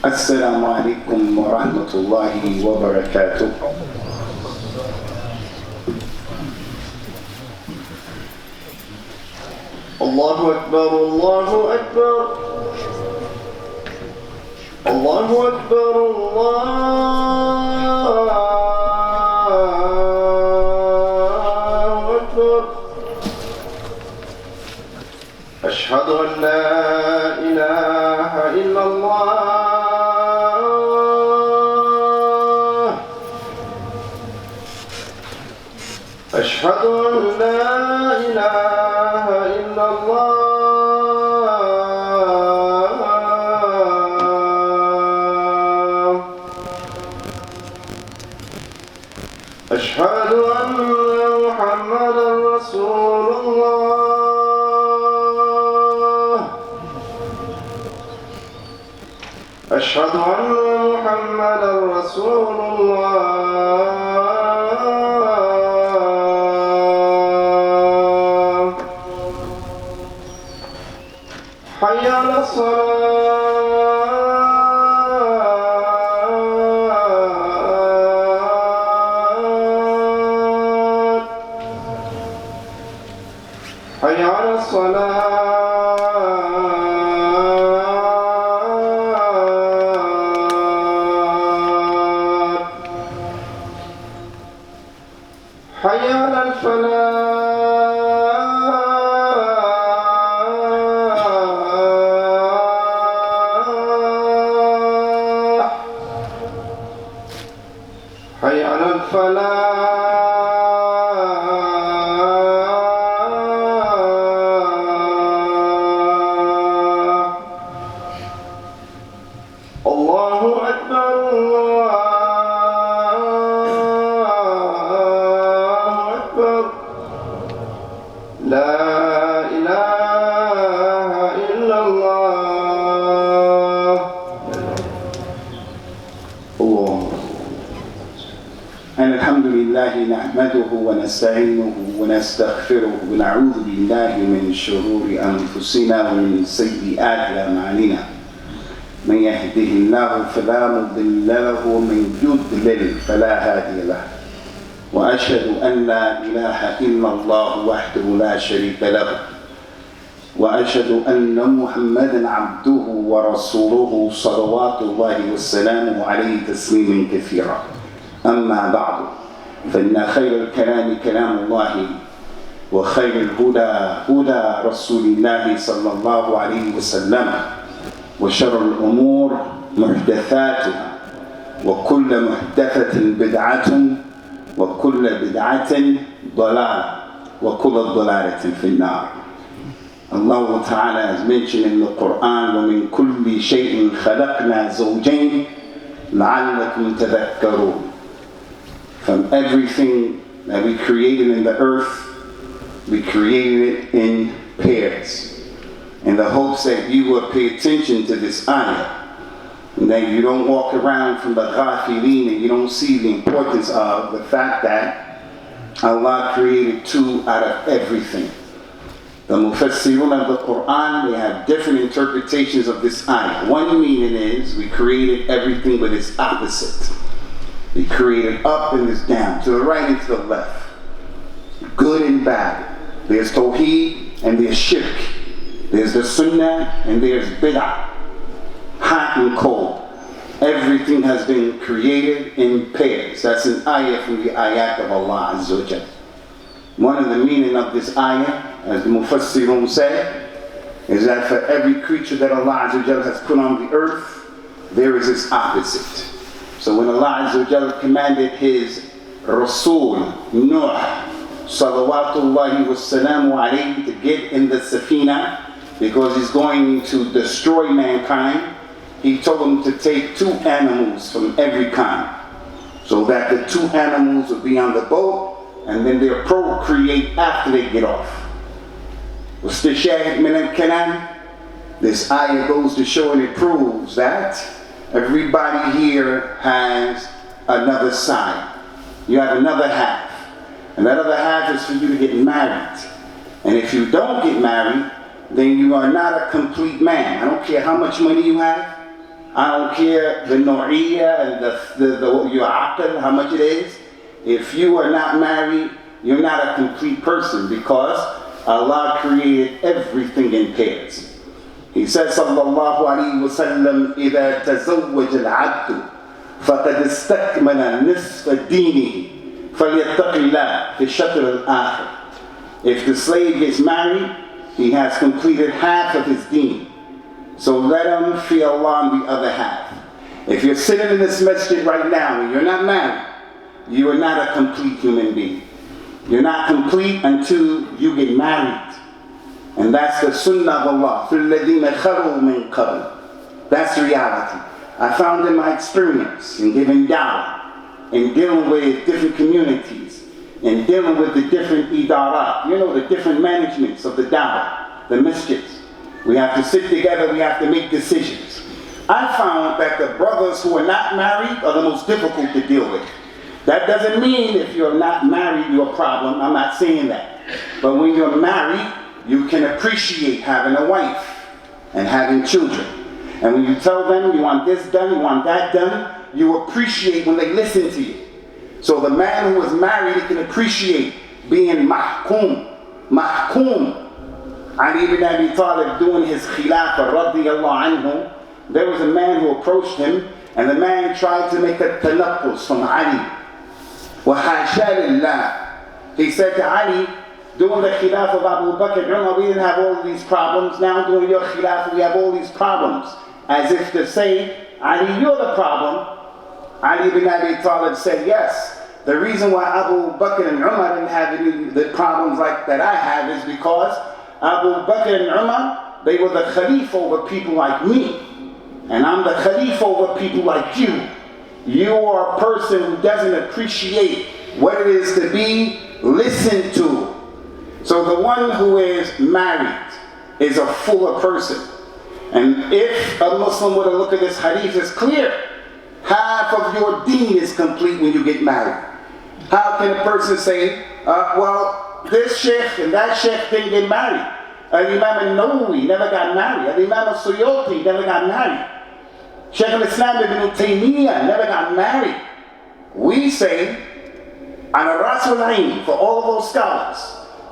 السلام عليكم ورحمة الله وبركاته. الله أكبر الله أكبر الله أكبر الله أكبر. أشهد أن لا إله إلا الله. أشهد أن لا إله إلا الله. أشهد أن محمدا رسول الله. أشهد أن محمدا رسول الله. حي على الصلاة. حي على الصلاة. حي على الفلاح. حي على الفلاح. الله أكبر الله أكبر. لا إله إلا الله. الله. الحمد لله نحمده ونستعينه ونستغفره ونعوذ بالله من شرور أنفسنا ومن سيئات أعمالنا. من يهده الله فلا مضل له ومن يضلل فلا هادي له. وأشهد أن لا إله إلا الله وحده لا شريك له. وأشهد أن محمدا عبده ورسوله صلوات الله وسلامه عليه تسليما كثيرا. أما بعد فإن خير الكلام كلام الله وخير الهدى هدى رسول الله صلى الله عليه وسلم وشر الأمور محدثاتها وكل محدثة بدعة وكل بدعة ضلالة وكل ضلالة في النار. Allah Ta'ala has mentioned in the Quran وَمِن كُلِّ شَيْءٍ خَلَقْنَا زَوْجَيْنِ لَعَلَّكُمْ تَذَكَّرُونَ. From everything that we created in the earth, we created it in pairs, in the hopes that you will pay attention to this ayah, and that you don't walk around from the ghafilin and you don't see the importance of the fact that Allah created two out of everything. The mufassirun of the Quran, they have different interpretations of this ayah. One meaning is we created everything but its opposite. We created up and it's down, to the right and to the left, good and bad. There's tawheed and there's shirk. There's the sunnah and there's bid'ah. Hot and cold. Everything has been created in pairs. That's an ayah from the ayat of Allah Azza wa Jalla. One of the meaning of this ayah, as the Mufassirun say, is that for every creature that Allah Azza wa Jalla has put on the earth, there is its opposite. So when Allah Azza wa Jalla commanded His Rasul, Nuh, salawatullahi wassalamu alayhi, to get in the Safina, because he's going to destroy mankind, He told him to take two animals from every kind, so that the two animals will be on the boat, and then they'll procreate after they get off. What's the shahid min al-kalam? This ayah goes to show and it proves that everybody here has another side. You have another half. And that other half is for you to get married. And if you don't get married, then you are not a complete man. I don't care how much money you have. I don't care the no'iyya and your aql, how much it is. If you are not married, you're not a complete person, because Allah created everything in pairs. He says, sallallahu alayhi wa sallam, إِذَا تَزَوَّجَ الْعَبْدُ فَقَدْ اسْتَكْمَلَ نِصْفَ دِينِهِ فَلْيَتَّقِ اللَّهَ فِي الشَّطْرِ الْآخِرِ. If the slave gets married, he has completed half of his deen. So let him fear Allah on the other half. If you're sitting in this masjid right now and you're not married, you are not a complete human being. You're not complete until you get married. And that's the sunnah of Allah. That's reality. I found in my experience in giving da'wah, in dealing with different communities, in dealing with the different idarat, the different managements of the da'wah, the masjids. We have to sit together, we have to make decisions. I found that the brothers who are not married are the most difficult to deal with. That doesn't mean if you're not married, you're a problem. I'm not saying that. But when you're married, you can appreciate having a wife and having children. And when you tell them you want this done, you want that done, you appreciate when they listen to you. So the man who is married, he can appreciate being mahkum. Ali ibn Abi Talib doing his khilafah, radiyallahu anhu, there was a man who approached him, and the man tried to make a tanaqqus from Ali. وَحَاشَا لِلَّهِ. He said to Ali, doing the khilafah of Abu Bakr and Umar, we didn't have all of these problems. Now doing your khilafah, we have all these problems. As if to say, Ali, you're the problem. Ali ibn Abi Talib said, yes. The reason why Abu Bakr and Umar didn't have any the problems like that I have is because Abu Bakr and Umar, they were the Khalifa over people like me. And I'm the Khalifa over people like you. You are a person who doesn't appreciate what it is to be listened to. So the one who is married is a fuller person. And if a Muslim were to look at this hadith, it's clear. Half of your deen is complete when you get married. How can a person say, well, this sheikh and that sheikh didn't get married? Imam al-Nawawi never got married. Imam al-Suyuti never got married. Shaykh al-Islam ibn Taymiyyah never got married. We say, ala rasul ayn, for all of those scholars.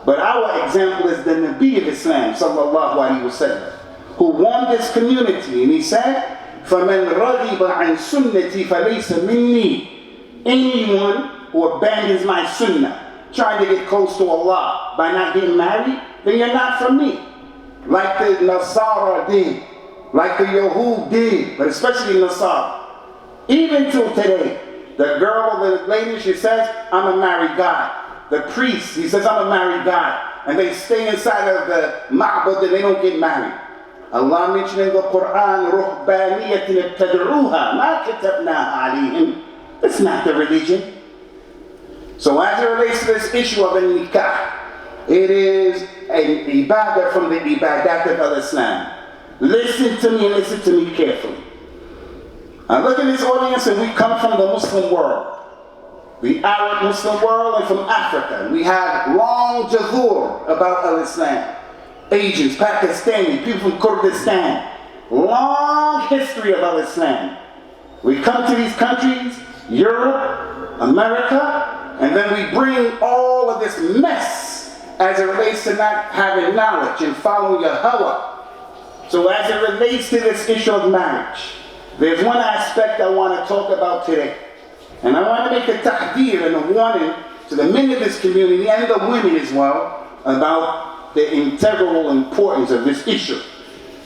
But our example is the Nabi of Islam, sallallahu alayhi wa sallam, who warned this community, and he said, فَمَنْ رَغِبَ عَنْ سُنَّتِي فَلَيْسَ مِنِّي. Anyone who abandons my sunnah, trying to get close to Allah by not getting married, then you're not from me. Like the Nasara did, like the Yahud did, but especially Nasara. Even till today, the girl or the lady, she says, I'm a married guy. The priest, he says, I'm a married guy. And they stay inside of the ma'bad and they don't get married. Allah mentioned in the Quran, رُهْبَانِيَةٍ ابْتَدْعُوهَا مَا كَتَبْنَاهَا عَلَيْهِمْ. That's not the religion. So as it relates to this issue of a nikah, it is an ibadah from the ibadat of Islam. Listen to me and listen to me carefully. Now look at this audience, and we come from the Muslim world. The Arab Muslim world, and from Africa. We have long jazur about al-Islam. Asians, Pakistani, people from Kurdistan. Long history of al-Islam. We come to these countries, Europe, America, and then we bring all of this mess as it relates to not having knowledge and following your hawa. So as it relates to this issue of marriage, there's one aspect I want to talk about today. And I want to make a tahdeer and a warning to the men of this community and the women as well about the integral importance of this issue.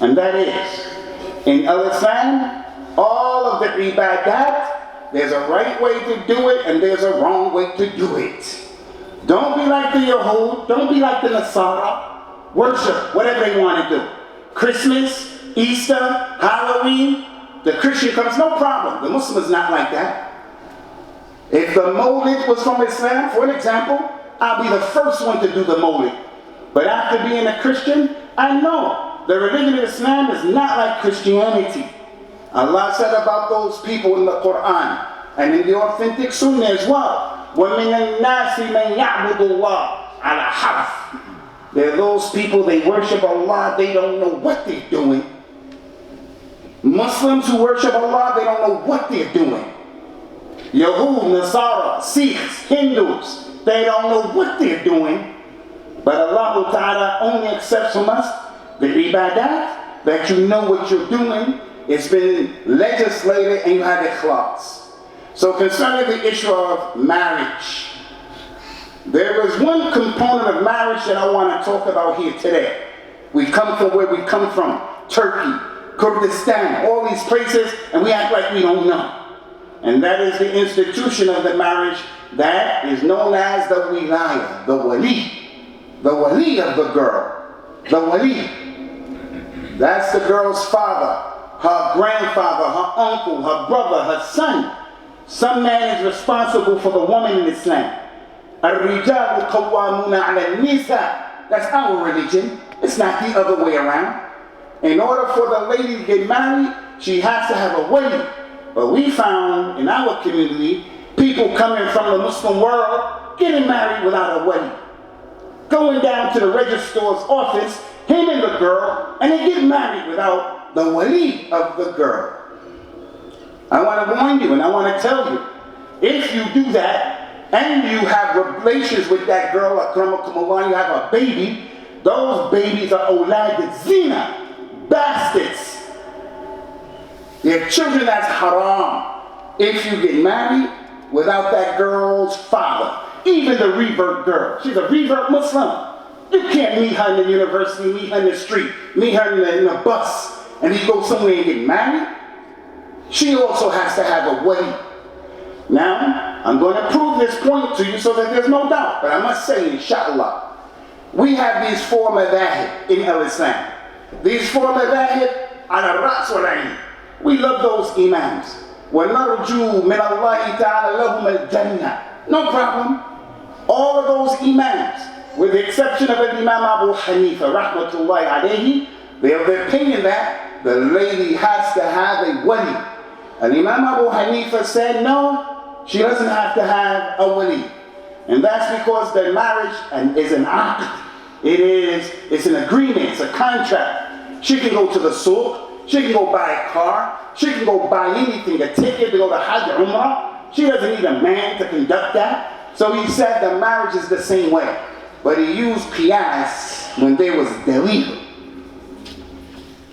And that is, in al-Islam, all of the ibadat, there's a right way to do it and there's a wrong way to do it. Don't be like the Yahud, don't be like the Nasara. Worship whatever they want to do. Christmas, Easter, Halloween, the Christian comes, no problem. The Muslim is not like that. If the Mawlid was from Islam, for an example, I'll be the first one to do the Mawlid. But after being a Christian, I know the religion of Islam is not like Christianity. Allah said about those people in the Quran and in the authentic Sunnah as well. وَمِنَ النَّاسِ مَنْ يَعْبُدُ اللَّهَ عَلَى حَرْفٍ. They're those people, they worship Allah, they don't know what they're doing. Muslims who worship Allah, they don't know what they're doing. Yahud, Nasara, Sikhs, Hindus, they don't know what they're doing. But Allah Ta'ala only accepts from us the ibadat, that you know what you're doing. It's been legislated and you have ikhlas. So concerning the issue of marriage, there is one component of marriage that I want to talk about here today. We come from where we come from, Turkey, Kurdistan, all these places, and we act like we don't know. And that is the institution of the marriage that is known as the wilaya, the wali of the girl, the wali. That's the girl's father, her grandfather, her uncle, her brother, her son. Some man is responsible for the woman in Islam. الرجال قوامون على النساء. That's our religion. It's not the other way around. In order for the lady to get married, she has to have a wali. But we found in our community, people coming from the Muslim world getting married without a wali. Going down to the registrar's office, him and the girl, and they get married without the wali of the girl. I want to warn you and I want to tell you, if you do that, and you have relations with that girl, you have a baby, those babies are awlad zina, bastards. They're children that's haram. If you get married without that girl's father, even the revert girl, she's a revert Muslim. You can't meet her in the university, meet her in the street, meet her in the bus, and you go somewhere and get married. She also has to have a wali. Now, I'm going to prove this point to you so that there's no doubt. But I must say, inshallah, we have these four madahib in Islam. These four madahib ala ras wal ayn. We love those imams. وَنَرْجُو مِنَ اللَّهِ تَعَالَى لَهُمَ الْجَنَّةِ. No problem. All of those imams, with the exception of Imam Abu Hanifa, rahmatullahi alayhi, they have the opinion that the lady has to have a wali. And Imam Abu Hanifa said, no, she doesn't have to have a wali. And that's because their marriage is an aqd. It's an agreement, it's a contract. She can go to the souk, she can go buy a car, she can go buy anything, a ticket to go to Hajj Umrah. She doesn't need a man to conduct that. So he said the marriage is the same way. But he used qiyas when there was dalil.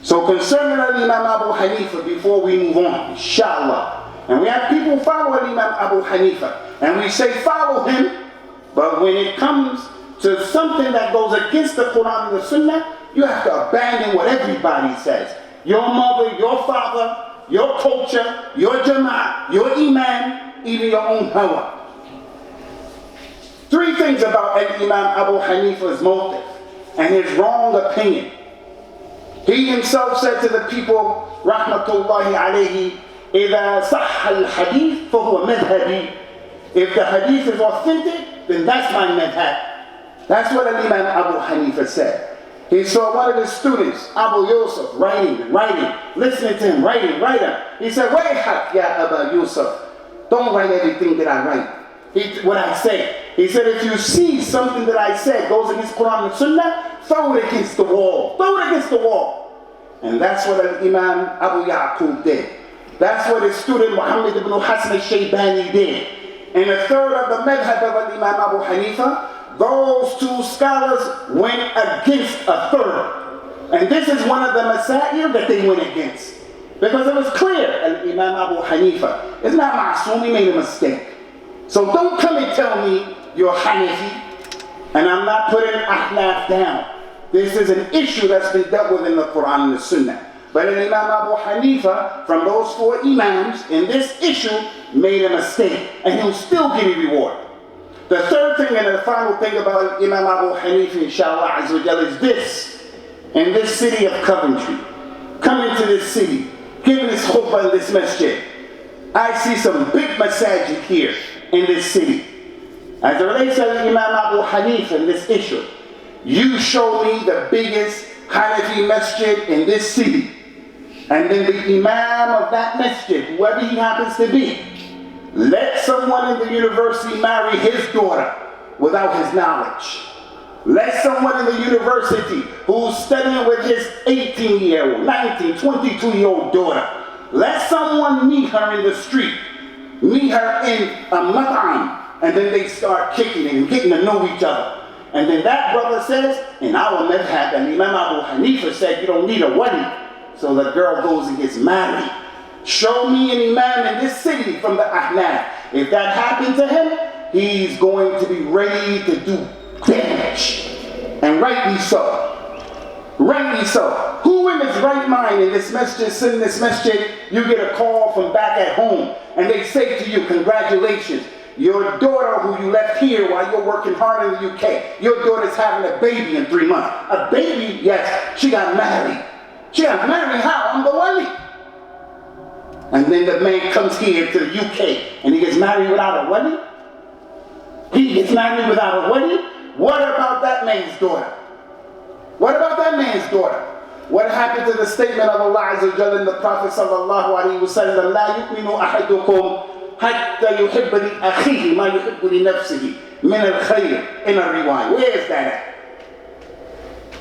So concerning Imam Abu Hanifa, before we move on, inshallah, and we have people follow Imam Abu Hanifa, and we say follow him, but when it comes to something that goes against the Quran and the Sunnah, you have to abandon what everybody says. Your mother, your father, your culture, your Jumah, your imam, even your own hawa. Three things about Imam Abu Hanifa's motive and his wrong opinion. He himself said to the people, rahmatullahi alayhi, إِذَا صَحَّ الْحَدِيث فَهُوَ مَذْهَبِي. If the hadith is authentic, then that's my madhab. That's what Imam Abu Hanifa said. He saw one of his students, Abu Yusuf, writing, listening to him, writing. He said, وَيْحَكْ يَا أَبَا Yusuf. Don't write everything that I write. What I say. He said, if you see something that I said goes against Quran and Sunnah, throw it against the wall. Throw it against the wall. And that's what Imam Abu Yaqub did. That's what his student Muhammad ibn Hassan al-Shaybani did. And a third of the madhab of Imam Abu Hanifa, those two scholars went against a third. And this is one of the masail that they went against. Because it was clear, Imam Abu Hanifa is not ma'soom, he made a mistake. So don't come and tell me you're Hanafi, and I'm not putting Ahnaf down. This is an issue that's been dealt with in the Quran and the Sunnah. But Imam Abu Hanifa, from those four imams, in this issue, made a mistake, and he'll still get a reward. The third thing and the final thing about Imam Abu Hanifa, inshallah azza wa jalla, is this. In this city of Coventry, coming to this city, giving this khutbah in this masjid, I see some big masajid here in this city. As it relates to Imam Abu Hanifa in this issue, you show me the biggest Hanafi masjid in this city, and then the imam of that masjid, whoever he happens to be, let someone in the university marry his daughter without his knowledge. Let someone in the university who's studying with his 18-year-old, 19, 22-year-old daughter, let someone meet her in the street, meet her in a mat'am, and then they start kicking and getting to know each other. And then that brother says, in our madhab, and Imam Abu Hanifa said you don't need a wali. So the girl goes and gets married. Show me an imam in this city from the Ahnaf. If that happened to him, he's going to be ready to do damage. And rightly so. Rightly so. Who in his right mind in this masjid, sitting in this masjid, you get a call from back at home, and they say to you, congratulations. Your daughter who you left here while you're working hard in the UK, your daughter's having a baby in 3 months. A baby? Yes, she got married. She got married how? I'm the wali. And then the man comes here to the UK and he gets married without a wali? He gets married without a wali? What about that man's daughter? What about that man's daughter? What happened to the statement of Allah Azza wa Jalla and the Prophet sallallahu alaihi wasallam, لا يؤمن أحدكم حتى يحب لأخيه ما يحب لنفسه من الخير, in a riwayah. Where is that at?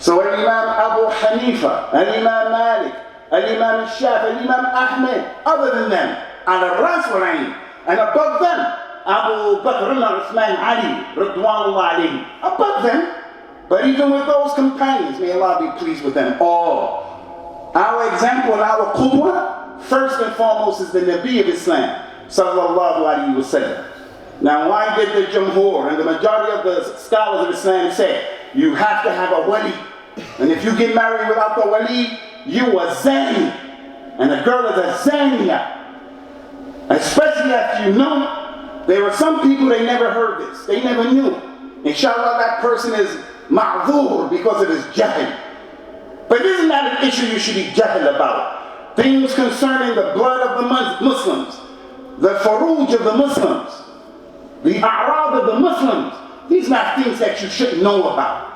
So Imam Abu Hanifa, Imam Malik, Imam Shafi, Imam Ahmed, other than them, ala ras wal ayn, and above them, Abu Bakr, Uthman, Ali, Ridwanullah alayhi, above them. But even with those companions, may Allah be pleased with them all. Our example, our qudwa, first and foremost is the Nabi of Islam, sallallahu alayhi wa sallam. Now why did the Jumhur and the majority of the scholars of Islam say, you have to have a wali, and if you get married without the wali, you are zani, and the girl is a zaniya. Especially after you know, there were some people, they never heard this, they never knew. Inshallah, that person is ma'dhur because of his jahl. But this is not an issue you should be jahl about. Things concerning the blood of the Muslims, the furuj of the Muslims, the a'rad of the Muslims, these are not things that you should know about.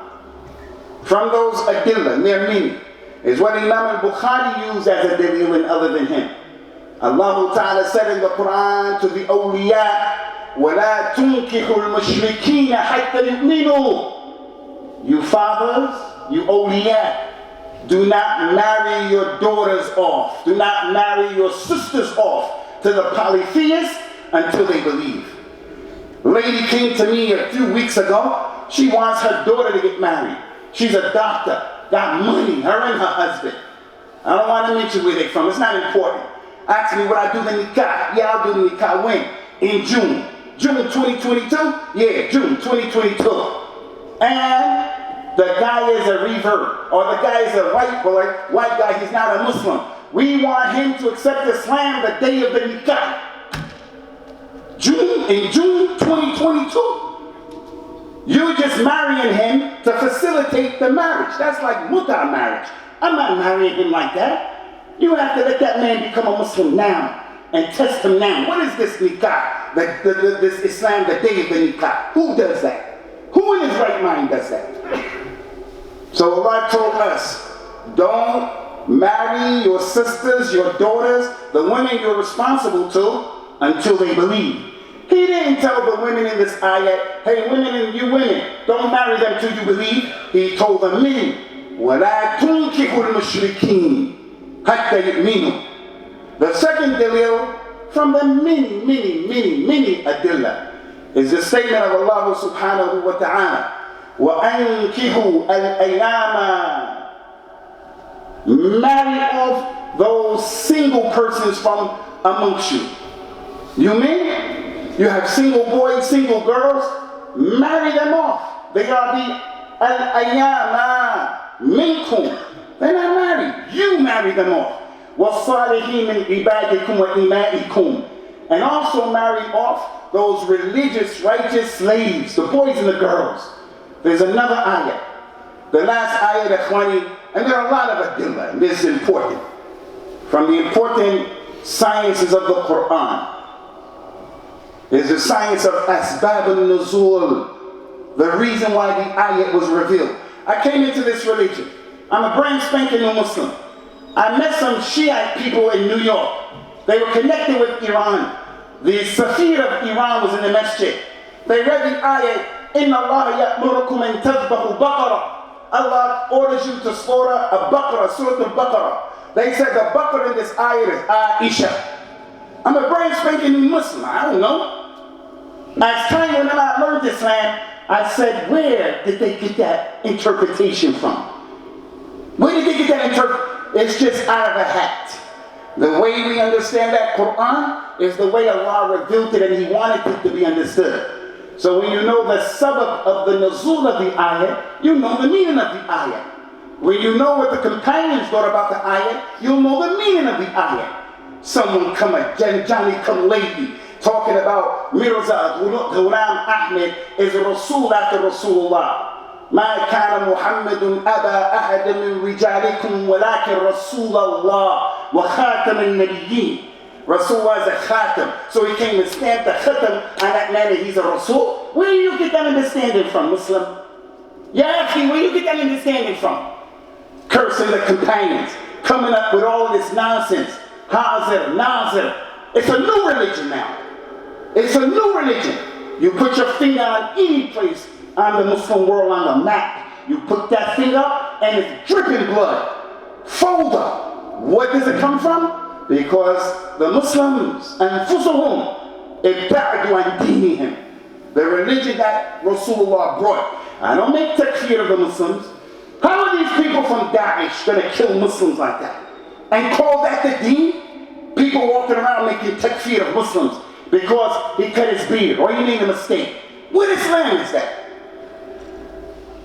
From those adillah, there are many, is what Imam al-Bukhari used as a dalil and other than him. Allah Ta'ala said in the Quran to the awliya, وَلَا تُنْكِحُ الْمُشْرِكِينَ حَتَّى يُؤْمِنُوا. You fathers, you awliya, do not marry your daughters off, do not marry your sisters off to the polytheists until they believe. A lady came to me a few weeks ago. She wants her daughter to get married. She's a doctor, got money, her and her husband. I don't want to mention where they're from, it's not important. Ask me would I do the nikah? Yeah, I'll do the nikah. When? In June. June 2022? Yeah, June 2022. And the guy is a revert, or the guy is a white boy, white guy, he's not a Muslim. We want him to accept Islam the day of the nikah. In June 2022. You're just marrying him to facilitate the marriage. That's like muta marriage. I'm not marrying him like that. You have to let that man become a Muslim now and test him now. What is this nikah? This Islam, the day of the nikah. Who does that? Who in his right mind does that? So Allah told us, don't marry your sisters, your daughters, the women you're responsible to, until they believe. He didn't tell the women in this ayat, hey women and you women, don't marry them till you believe. He told the men, وَلَا تُنْكِحُ الْمُشْرِكِينَ حَتَّى يُؤْمِنُوا. The second dalil from the many adillah is the statement of Allah subhanahu wa ta'ala, وَأَنْكِحُوا الْأَيَامَ. Marry off those single persons from amongst you. You men? You have single boys, single girls, marry them off. They are the al-ayyama minkum. They're not married. You marry them off. وَالصَّالِحِينَ مِنْ عِبَادِكُمْ وَإِمَائِكُمْ. And also marry off those religious, righteous slaves, the boys and the girls. There's another ayah. The last ayah, the 20, and there are a lot of adillah, and this is important. From the important sciences of the Quran, is the science of asbab al-nuzul, the reason why the ayat was revealed. I came into this religion. I'm a brand spanking new Muslim. I met some Shiite people in New York. They were connected with Iran. The Safir of Iran was in the masjid. They read the ayat, Inna Allah ya'murukum an tadhbahu baqarah. Allah orders you to slaughter a baqarah, Surah al-Baqarah. They said the baqarah in this ayah is Aisha. I'm a brand spanking new Muslim. I don't know. As time when I learned Islam, I said, where did they get that interpretation from? Where did they get that interpretation? It's just out of a hat. The way we understand that Quran is the way Allah revealed it, and He wanted it to be understood. So when you know the sabab of the nuzul of the ayah, you know the meaning of the ayah. When you know what the companions thought about the ayah, you'll know the meaning of the ayah. Someone come, Johnny come lately, talking about Mirza Ghulam Ahmed is a Rasul after Rasulullah. ما كان محمد أبا أحد من رجالكم ولكن رسول الله وخاتم النبيين. Rasulullah is a khatam. So he came and stamped the khatam on that man that he's a Rasul. Where do you get that understanding from, Muslim? Yeah, where do you get that understanding from? Cursing the companions, coming up with all this nonsense. Hazir, Nazir. It's a new religion now. It's a new religion. You put your finger on any place on the Muslim world on the map. You put that finger up and it's dripping blood. Fold up. What does it come from? Because the Muslims, أنفسهم ابتعدوا عن دينهم. The religion that Rasulullah brought. I don't make takfir of the Muslims. How are these people from Daesh going to kill Muslims like that? And call that the deen? People walking around making takfir of Muslims because he cut his beard or he made a mistake. What Islam is that?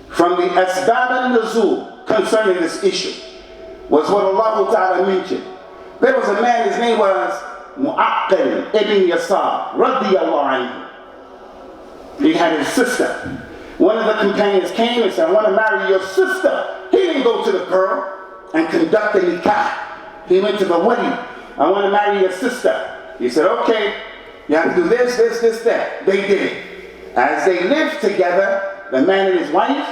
From the asbab al-nuzul concerning this issue was what Allah Ta'ala mentioned. There was a man, his name was Mu'aqqil ibn Yasar, radiyallahu anhu. He had his sister. One of the companions came and said, I want to marry your sister. He didn't go to the girl and conduct the nikah. He went to the wedding. I want to marry your sister. He said, okay, you have to do this, that. They did it. As they lived together, the man and his wife,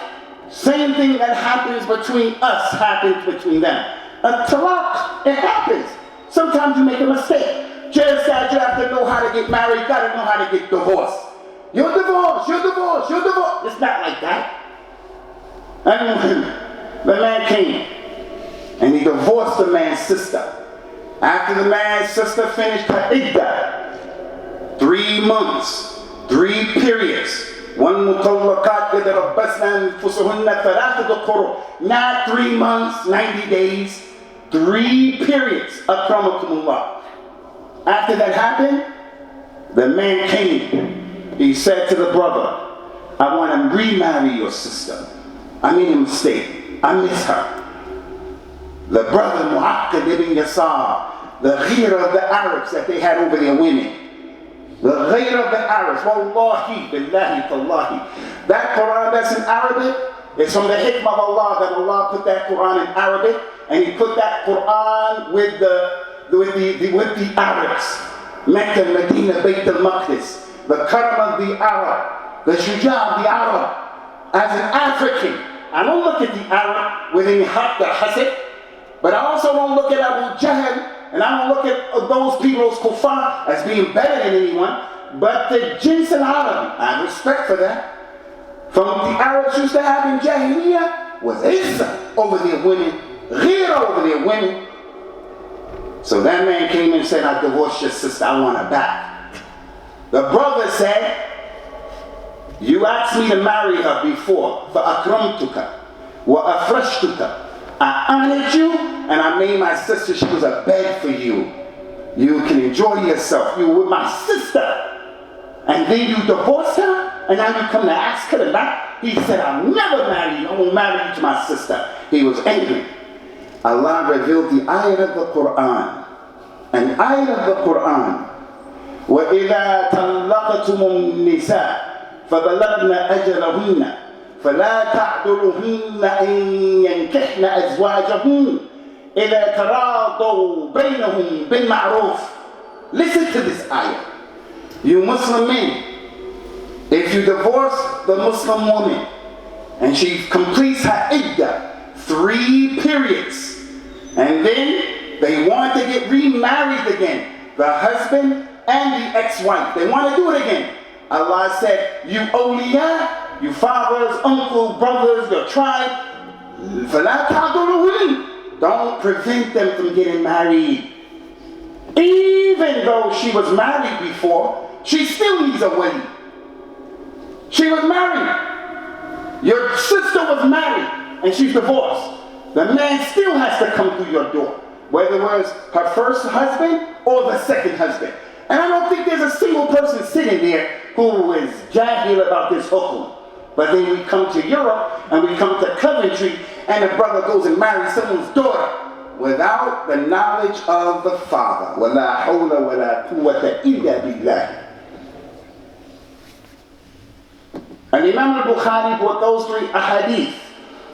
same thing that happens between us happens between them. A talaq, it happens. Sometimes you make a mistake. Just as you have to know how to get married, you got to know how to get divorced. You're divorced. It's not like that. And the man came and he divorced the man's sister. After the man's sister finished her iddah, 3 months, 3 periods. وَالْمُطَلَّقَاتْ يَتَرَبَّصْنَ أَنفُسَهُنَّ ثَلَاثَةَ قُرُوءٍ. Not 3 months, 90 days, 3 periods. Akramakumullah. After that happened, the man came. He said to the brother, I want to remarry your sister. I made a mistake. I miss her. The brother Mu'aqqil ibn Yasar, the ghira of the Arabs that they had over their women. The ghayr of the Arabs, wallahi, billahi, tallahi. That Quran that's in Arabic is from the hikmah of Allah, that Allah put that Quran in Arabic, and He put that Quran with the Arabs. Mecca, Medina, Bayt al-Maqdis, the karam of the Arab, the shuja of the Arab. As an African, I don't look at the Arab with any haqq or hasad, but I also don't look at Abu Jahl, and I don't look at those people, those kuffar, as being better than anyone, but the jins al-Arab, I have respect for that. From the Arabs used to have in Jahiliyyah was izzah over their women, ghira over their women. So that man came and said, I divorced your sister, I want her back. The brother said, you asked me to marry her before, فَأَكْرَمْتُكَ وَأَفْرَشْتُكَ. I honored you, and I made my sister, she was a bed for you. You can enjoy yourself. You were with my sister. And then you divorced her, and now you come to ask her to marry. He said, I'll never marry you. I won't marry you to my sister. He was angry. Allah revealed the ayat of the Quran. An ayat of the Quran. وَإِذَا طَلَّقْتُمُ النِّسَاءَ فَبَلَغْنَ أَجَلَهُنَّ فلا تعذرهن أن ينكحن أزواجهن إذا تراضوا بينهم بالمعروف. Listen to this ayah. You Muslim men, if you divorce the Muslim woman and she completes her iddah, 3 periods, and then they want to get remarried again, the husband and the ex-wife, they want to do it again. Allah said, you awliya, your fathers, uncles, brothers, your tribe. Don't prevent them from getting married. Even though she was married before, she still needs a wedding. She was married. Your sister was married and she's divorced. The man still has to come through your door, whether it was her first husband or the second husband. And I don't think there's a single person sitting there who is jahil about this hukum. But then we come to Europe and we come to Coventry and the brother goes and marries someone's daughter without the knowledge of the father. وَلَا حَوْلَ وَلَا قُوَّةَ إِلَّا بِاللَّهِ. And Imam al-Bukhari brought those 3 ahadith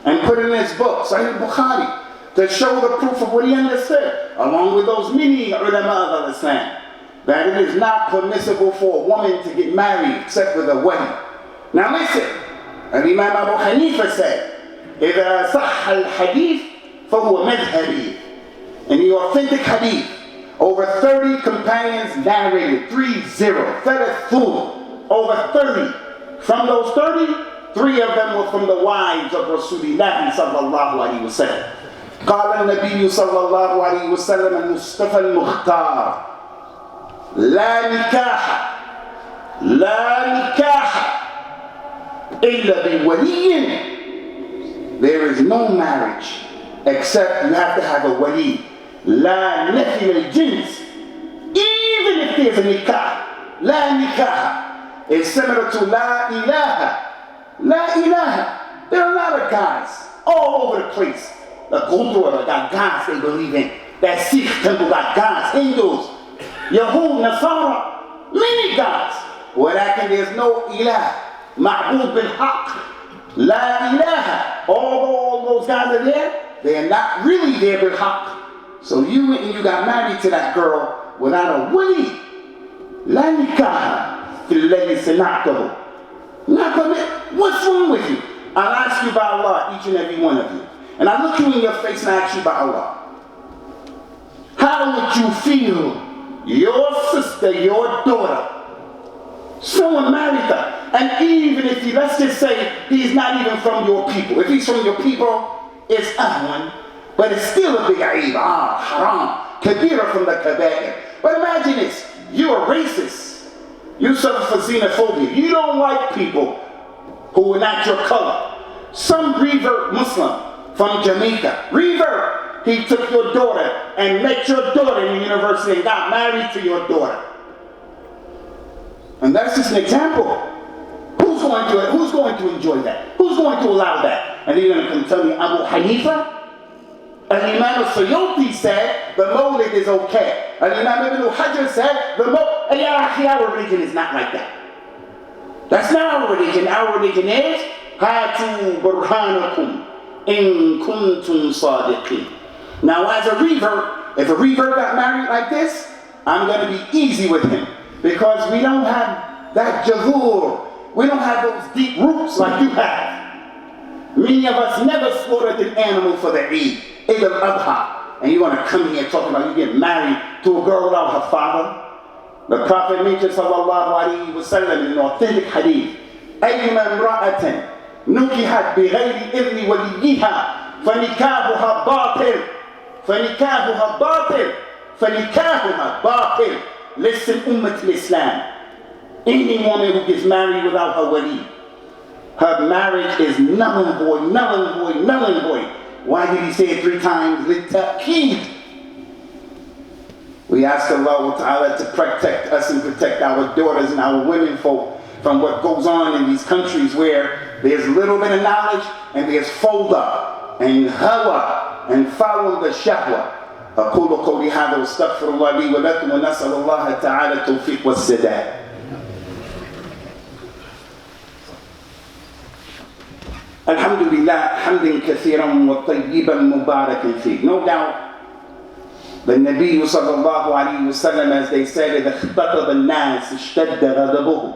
and put it in his book, Sahih al-Bukhari, to show the proof of what he understood, along with those many ulama of Islam, that it is not permissible for a woman to get married except with a wedding. Now listen, and Imam Abu Hanifa said, إِذَا صَحَّ الْحَدِيث فَهُوَ مَذْهَبِي. In the authentic hadith, over 30 companions narrated, 30, over 30. From those 30, 3 of them were from the wives of Rasulullah sallallahu alayhi wa sallam. قال النبي صلى الله عليه وسلم المصطفى المختار لا نكاح إلا بولي. There is no marriage except you have to have a wali. لا نفي الجنس. Even if there's a nikah, لا نكاح is similar to La ilaha. La ilaha. There are a lot of gods all over the place. The Gurdwara got gods they believe in. That Sikh temple got gods. Hindus, Yahud, Nasara, many gods. Walakin there's no ilah. Ma'bud bil haqq. La ilaha. All those guys are there. They are not really there bil haqq. So you went and you got married to that girl without a wali. La nikaha. Not permit. What's wrong with you? I'll ask you by Allah, each and every one of you. And I look you in your face and I ask you by Allah. How would you feel your sister, your daughter, someone married her, and even if let's just say he's not even from your people. If he's from your people, it's ahwan, but it's still a big aib. Haram. Kabira from the kabair. But imagine this. You're a racist. You suffer for xenophobia. You don't like people who are not your color. Some revert Muslim from Jamaica. Revert. He took your daughter and met your daughter in the university and got married to your daughter. And that's just an example. Who's going to enjoy that? Who's going to allow that? And you're going to come tell me Abu Hanifa? And Imam al-Suyuti said the Mawlid is okay. And Imam Ibn Hajar said our religion is not like that. That's not our religion. Our religion is Hatu burhanakum in kuntum sadiqin. Now as a revert, if a revert got married like this, I'm going to be easy with him. Because we don't have that jazur. We don't have those deep roots like you have. Many of us never slaughtered an animal for the Eid al-Adha. And you want to come here talking about you get married to a girl without her father? The Prophet mentioned sallallahu alayhi wa sallam in an authentic hadith. أيما امرأة نكحت بغير إذن وليها فنكاحها باطل. Listen, Ummah al-Islam. Any woman who gets married without her wali, her marriage is null and void. Why did he say it 3 times? لِلتَأْكِيد. We ask Allah Ta'ala to protect us and protect our daughters and our women folk from what goes on in these countries where there's a little bit of knowledge and there's folder and hawa and follow the shahwa. أقول قولي هذا واستغفر الله لي ولكم ونسأل الله تعالى التوفيق والسداد. Alhamdulillah, hamdan kathiran wa tayyiban mubarakan fi. No doubt, the Nabi sallallahu alayhi wa sallam, as they said, إذا اختطب الناس اشتد غضبه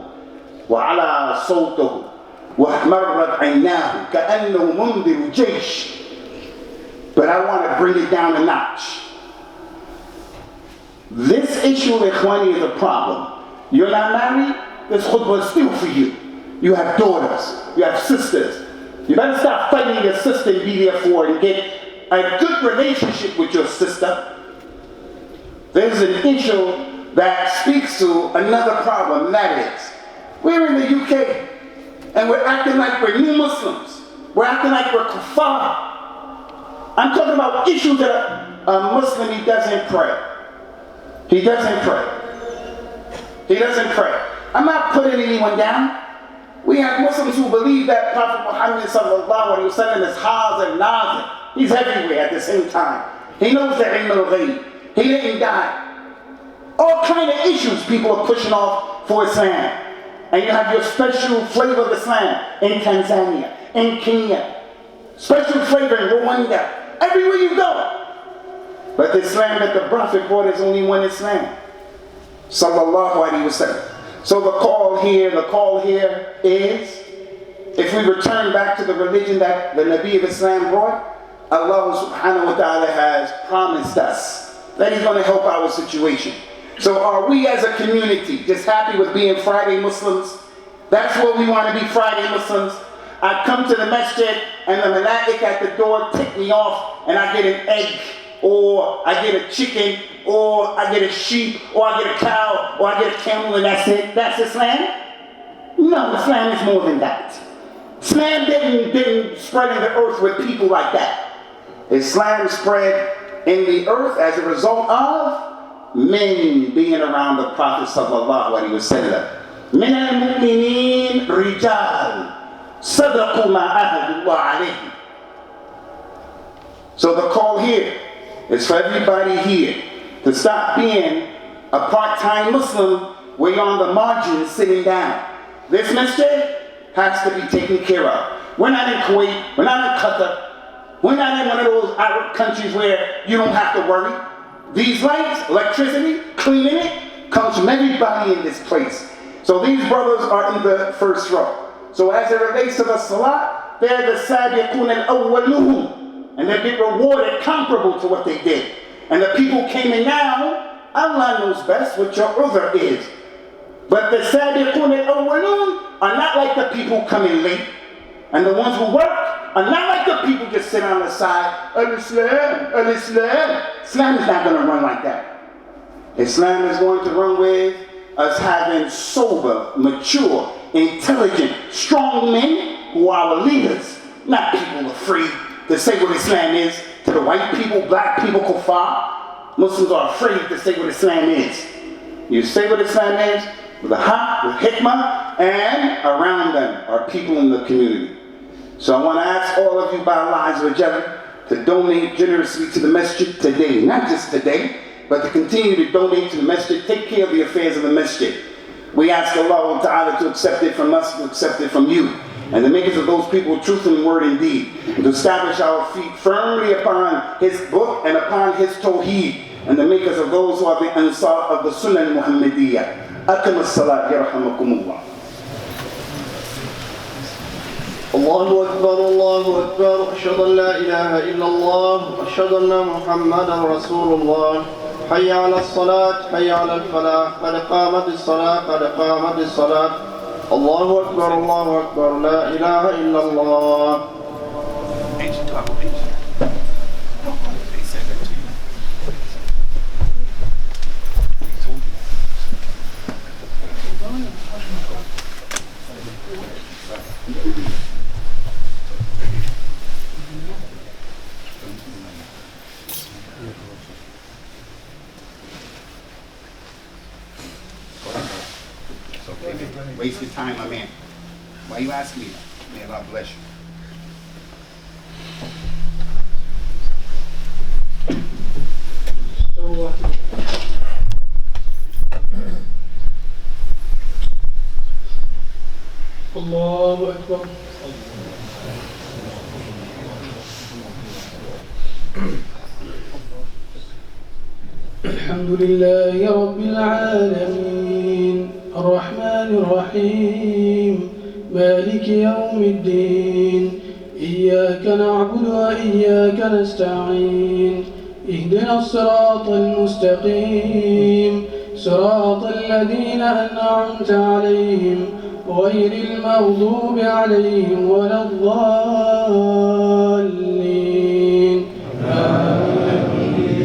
وعلى صوته واحمرت عيناه كأنه منذر جيش. But I want to bring it down a notch. This issue, Ikhwani, is a problem. You're not married? This khutbah is still for you. You have daughters. You have sisters. You better stop fighting your sister and be there for her and get a good relationship with your sister. There's an issue that speaks to another problem, and that is, we're in the UK, and we're acting like we're new Muslims. We're acting like we're kuffar. I'm talking about issues that a Muslim, he doesn't pray. He doesn't pray. He doesn't pray. I'm not putting anyone down. We have Muslims who believe that Prophet Muhammad sallallahu alaihi wasallam is Haz and Nazir. He's everywhere at the same time. He knows the ilm al-ghayb. He didn't die. All kind of issues people are pushing off for Islam. And you have your special flavor of Islam in Tanzania, in Kenya, special flavor in Rwanda, everywhere you go. But the Islam that the Prophet brought is only one Islam. Sallallahu alaihi wasallam. So the call here is, if we return back to the religion that the Nabi of Islam brought, Allah subhanahu wa ta'ala has promised us that He's going to help our situation. So are we as a community just happy with being Friday Muslims? That's what we want to be, Friday Muslims. I come to the masjid and the malaik at the door tick me off and I get an egg, or I get a chicken, or I get a sheep, or I get a cow, or I get a camel, and that's it. That's Islam? No, Islam is more than that. Islam didn't spread in the earth with people like that. Islam spread in the earth as a result of men being around the Prophet sallallahu alaihi wasallam. من المؤمنين رجال صدقوا ما عاهدوا الله عليه. So the call here is for everybody here to stop being a part-time Muslim where you're on the margins sitting down. This masjid has to be taken care of. We're not in Kuwait, we're not in Qatar, we're not in one of those Arab countries where you don't have to worry. These lights, electricity, cleaning it, comes from everybody in this place. So these brothers are in the first row. So as it relates to the salah, they're the sabiqun al-awwaluhum, and they get rewarded comparable to what they did. And the people came in now, Allah knows best what your udhr is. But the sabiqun al-awwalun are not like the people coming late. And the ones who work are not like the people just sit on the side. Al-Islam, Al-Islam. Islam is not going to run like that. Islam is going to run with us having sober, mature, intelligent, strong men who are our leaders. Not people afraid to say what Islam is to the white people, black people, kuffar. Muslims are afraid to say what Islam is. You say what Islam is with a haq, with hikmah, and around them are people in the community. So I want to ask all of you by Allah Azza wa Jalla to donate generously to the masjid today. Not just today, but to continue to donate to the masjid. Take care of the affairs of the masjid. We ask Allah Ta'ala to accept it from us, to accept it from you, and to make us of those people of truth and word and deed, and to establish our feet firmly upon His book and upon His tawheed, and to make us of those who are the ansar of the Sunnah Muhammadiyah. Aqim as-salat, yarhamakumullah. الله أكبر الله أكبر أشهد أن لا إله إلا الله أشهد أن محمدا رسول الله حي على الصلاة حي على الفلاح قد قامت الصلاة قد قامت الصلاة الله أكبر لا إله إلا الله. Waste your time, my man. Why you asking me that? May Allah bless you. Allahu Akbar. الحمد لله رب العالمين الرحمن الرحيم مالك يوم الدين إياك نعبد وإياك نستعين اهدنا الصراط المستقيم صراط الذين أنعمت عليهم غير المغضوب عليهم ولا الضالين آمين.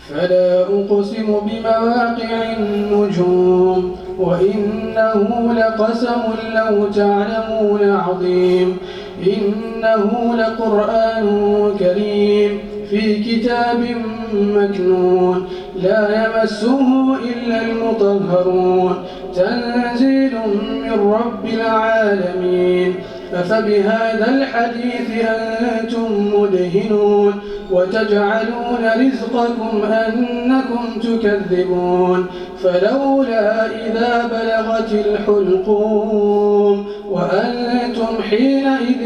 فلا أقسم بمواقع النجوم وإنه لقسم لو تعلمون عظيم إنه لقرآن كريم في كتاب مكنون لا يمسه إلا المطهرون تنزيل من رب العالمين أفبهذا الحديث أنتم مدهنون وتجعلون رزقكم أنكم تكذبون فلولا إذا بلغت الحلقوم وأنتم حينئذ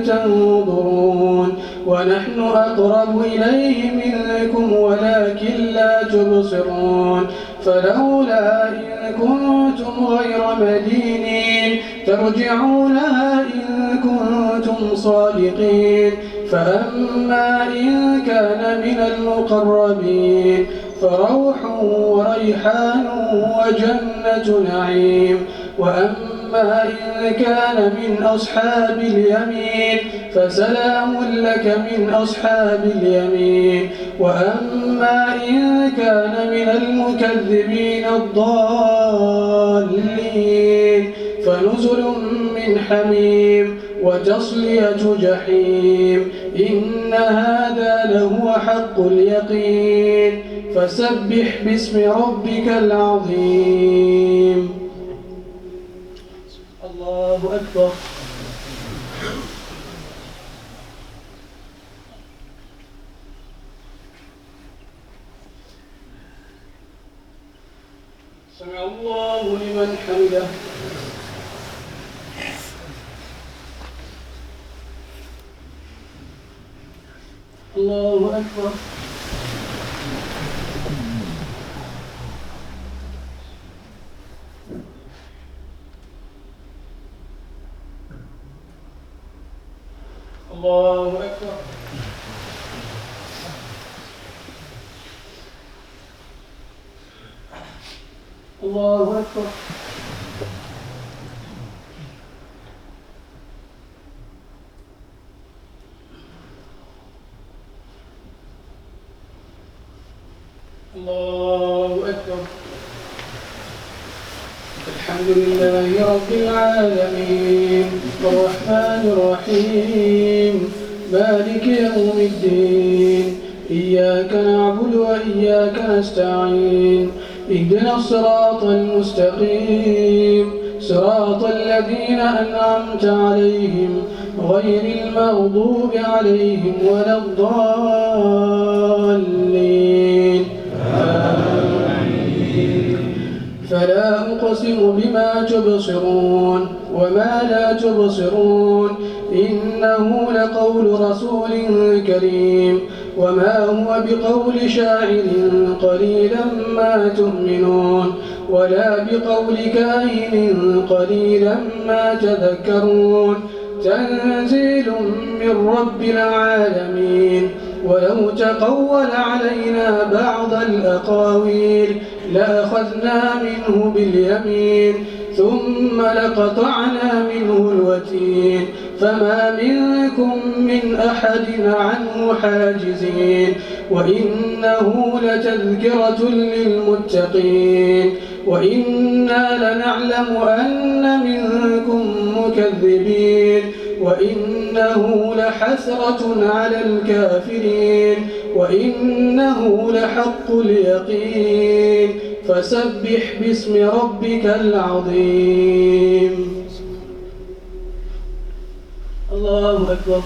تنظرون ونحن أقرب إليه منكم ولكن لا تبصرون فلولا إن كنتم غير مدينين ترجعونها إن كنتم صادقين فأما إن كان من المقربين فروح وريحان وجنة نعيم وأما إن كان من أصحاب اليمين فسلام لك من أصحاب اليمين وأما إن كان من المكذبين الضالين فنزل من حميم وتصلية جحيم إن هذا لهو حق اليقين فسبح باسم ربك العظيم. الله أكبر. سمع الله لمن حمده. الله أكبر. الله أكبر. الله أكبر. الله أكبر. الحمد لله رب العالمين الرحمن الرحيم مالك يوم الدين إياك نعبد وإياك نستعين اهدنا الصراط المستقيم صراط الذين أنعمت عليهم غير المغضوب عليهم ولا الضالين آمين. فلا أقسم بما تبصرون وما لا تبصرون إنه لقول رسول كريم وما هو بقول شاعر قليلا ما تؤمنون ولا بقول كاهن قليلا ما تذكرون تنزيل من رب العالمين ولو تقول علينا بعض الأقاويل لأخذنا منه باليمين ثم لقطعنا منه الوتين فما منكم من أحد عنه حاجزين وإنه لتذكرة للمتقين وإنا لنعلم أن منكم مكذبين وإنه لحسرة على الكافرين وإنه لحق اليقين فسبح باسم ربك العظيم. الله أكبر.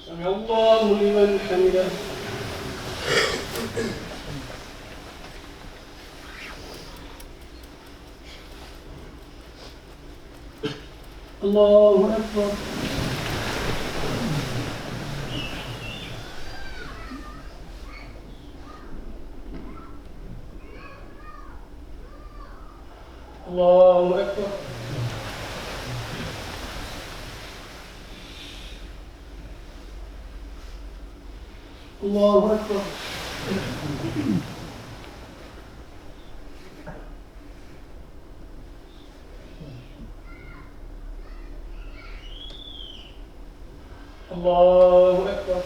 سمع الله لمن حمده. الله أكبر. الله أكبر. الله أكبر. الله أكبر.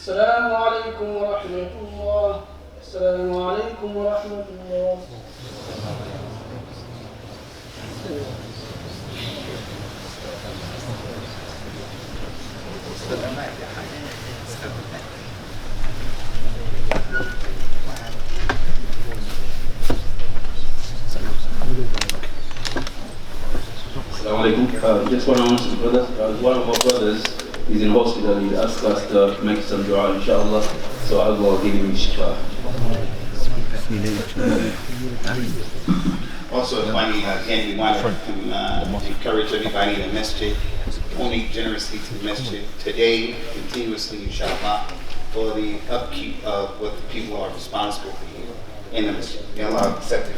السلام عليكم ورحمة الله. السلام عليكم ورحمة الله. Assalamu alaikum. Just want to answer the brother. One of our brothers is in hospital. He asked us to make some dua, inshallah. So I'll go give him shifa. Also, if I need, again, we want to encourage everybody in the masjid, donate generously to the masjid today, continuously, inshallah, for the upkeep of what the people are responsible for here in the masjid. May Allah accept it.